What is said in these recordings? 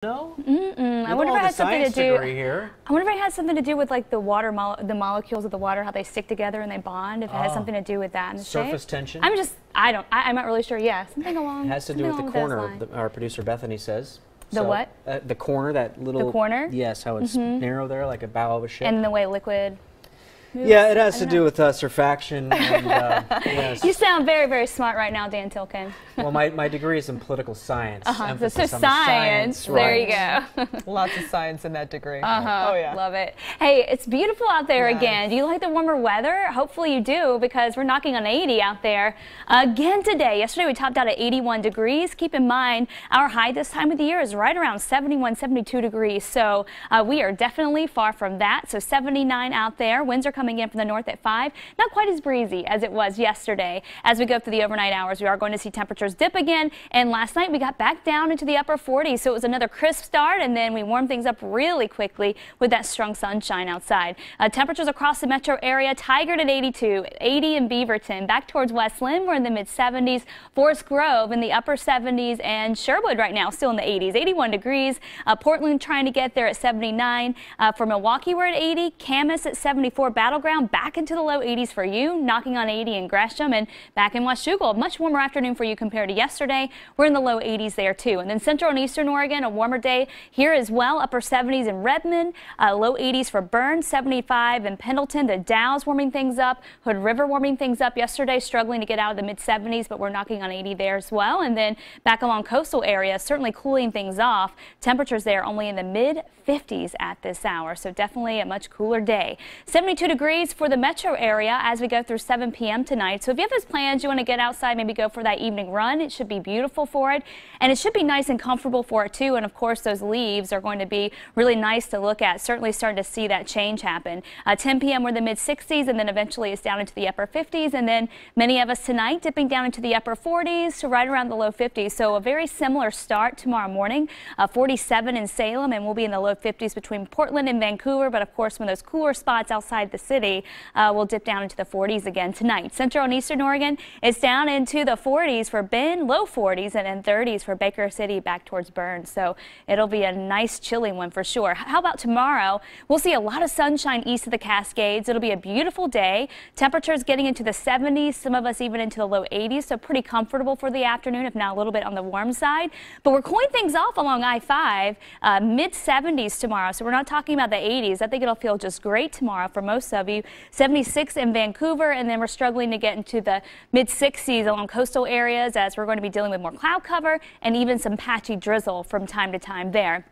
No? I wonder if it has something to do. Here. I wonder if it has something to do with like the water, the molecules of the water, how they stick together and they bond. If it has something to do with that in the surface shape. tension. I'm not really sure. Yeah, something along. It has to do with the corner. Our producer Bethany says. The what? The corner, that little. The corner. Yes, how it's narrow there, like a bow of a ship. And the way liquid. Yeah, it has to do with surfaction. And, yes. You sound very, very smart right now, Dan Tilkin. Well, my degree is in political science. So science. Right. There you go. Lots of science in that degree. Oh, yeah. Love it. Hey, it's beautiful out there again. Do you like the warmer weather? Hopefully you do, because we're knocking on 80 out there again today. Yesterday we topped out at 81 degrees. Keep in mind, our high this time of the year is right around 71, 72 degrees. So we are definitely far from that. So 79 out there. Winds are coming in from the north at 5. Not quite as breezy as it was yesterday. As we go through the overnight hours, we are going to see temperatures dip again. And last night we got back down into the upper 40s. So it was another crisp start, and then we warmed things up really quickly with that strong sunshine outside. Temperatures across the metro area: Tigard at 82, 80 in Beaverton. Back towards West Lynn, we're in the mid 70s. Forest Grove in the upper 70s, and Sherwood right now still in the 80s, 81 degrees. Portland trying to get there at 79. For Milwaukee, we're at 80. Camas at 74. Battleground back into the low 80s for you, knocking on 80 in Gresham, and back in Washougal. Much warmer afternoon for you compared to yesterday. We're in the low 80s there too. And then central and eastern Oregon, a warmer day here as well. Upper 70s in Redmond, low 80s for Burns, 75 in Pendleton. The Dow's warming things up. Hood River warming things up yesterday, struggling to get out of the mid 70s, but we're knocking on 80 there as well. And then back along coastal areas, certainly cooling things off. Temperatures there only in the mid 50s at this hour, so definitely a much cooler day. 72 degrees for the metro area as we go through 7 p.m. tonight. So if you have those plans, you want to get outside, maybe go for that evening run, it should be beautiful for it, and it should be nice and comfortable for it too. And of course, those leaves are going to be really nice to look at. Certainly starting to see that change happen. 10 p.m. we're in the mid 60s, and then eventually it's down into the upper 50s, and then many of us tonight dipping down into the upper 40s to right around the low 50s. So a very similar start tomorrow morning. 47 in Salem, and we'll be in the low 50s between Portland and Vancouver. But of course, when those cooler spots outside the city, we'll dip down into the 40s again tonight. Central and eastern Oregon, it's down into the 40s for Bend, low 40s, and then 30s for Baker City back towards Burns. So it'll be a nice chilly one for sure. How about tomorrow? We'll see a lot of sunshine east of the Cascades. It'll be a beautiful day. Temperatures getting into the 70s, some of us even into the low 80s, so pretty comfortable for the afternoon, if not a little bit on the warm side. But we're cooling things off along I-5, mid 70s tomorrow, so we're not talking about the 80s. I think it'll feel just great tomorrow for most of you. 76 in Vancouver, and then we're struggling to get into the mid 60s along coastal areas as we're going to be dealing with more cloud cover and even some patchy drizzle from time to time there.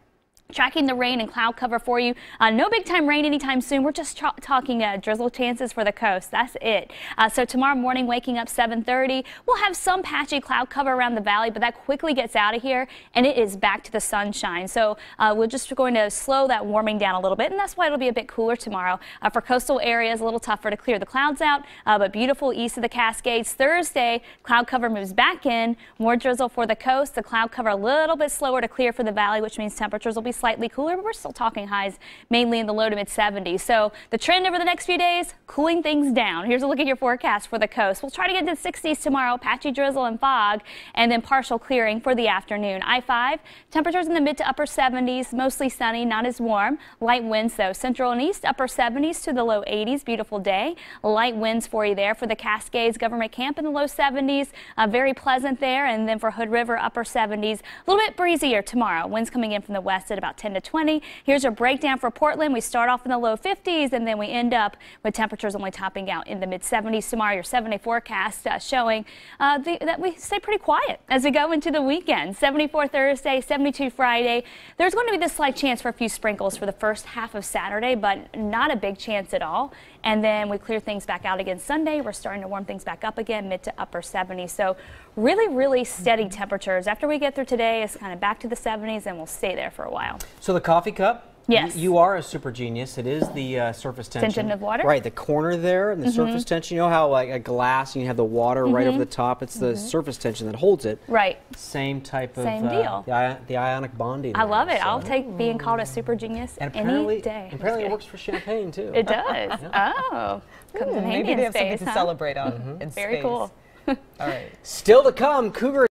Tracking the rain and cloud cover for you. No big time rain anytime soon. We're just talking drizzle chances for the coast. That's it. So tomorrow morning, waking up 7:30, we'll have some patchy cloud cover around the valley, but that quickly gets out of here and it is back to the sunshine. So we're just going to slow that warming down a little bit, and that's why it'll be a bit cooler tomorrow. For coastal areas, a little tougher to clear the clouds out, but beautiful east of the Cascades. Thursday, cloud cover moves back in. More drizzle for the coast. The cloud cover a little bit slower to clear for the valley, which means temperatures will be slightly cooler, but we're still talking highs mainly in the low to mid 70s. So the trend over the next few days, cooling things down. Here's a look at your forecast for the coast. We'll try to get to the 60s tomorrow, patchy drizzle and fog, and then partial clearing for the afternoon. I-5, temperatures in the mid to upper 70s, mostly sunny, not as warm. Light winds though, central and east, upper 70s to the low 80s. Beautiful day. Light winds for you there. For the Cascades, Government Camp in the low 70s, very pleasant there. And then for Hood River, upper 70s, a little bit breezier tomorrow. Winds coming in from the west at about 10 to 20. Here's your breakdown for Portland. We start off in the low 50s, and then we end up with temperatures only topping out in the mid 70s tomorrow. Your 7-day forecast showing that we stay pretty quiet as we go into the weekend. 74 Thursday, 72 Friday. There's going to be this slight chance for a few sprinkles for the first half of Saturday, but not a big chance at all. And then we clear things back out again Sunday. We're starting to warm things back up again, mid to upper 70s. So really, really steady temperatures. After we get through today, it's kind of back to the 70s, and we'll stay there for a while. So the coffee cup? Yes. You are a super genius. It is the surface tension. Tension of water? Right, the corner there and the surface tension. You know how like a glass, you have the water right over the top. It's the surface tension that holds it. Right. Same type of deal. The ionic bonding. I love it. So. I'll take being called a super genius any day. Apparently it works for champagne too. It does. Oh. Comes in handy maybe they in have space, something to celebrate on in Very space. cool. All right. Still to come, Cougar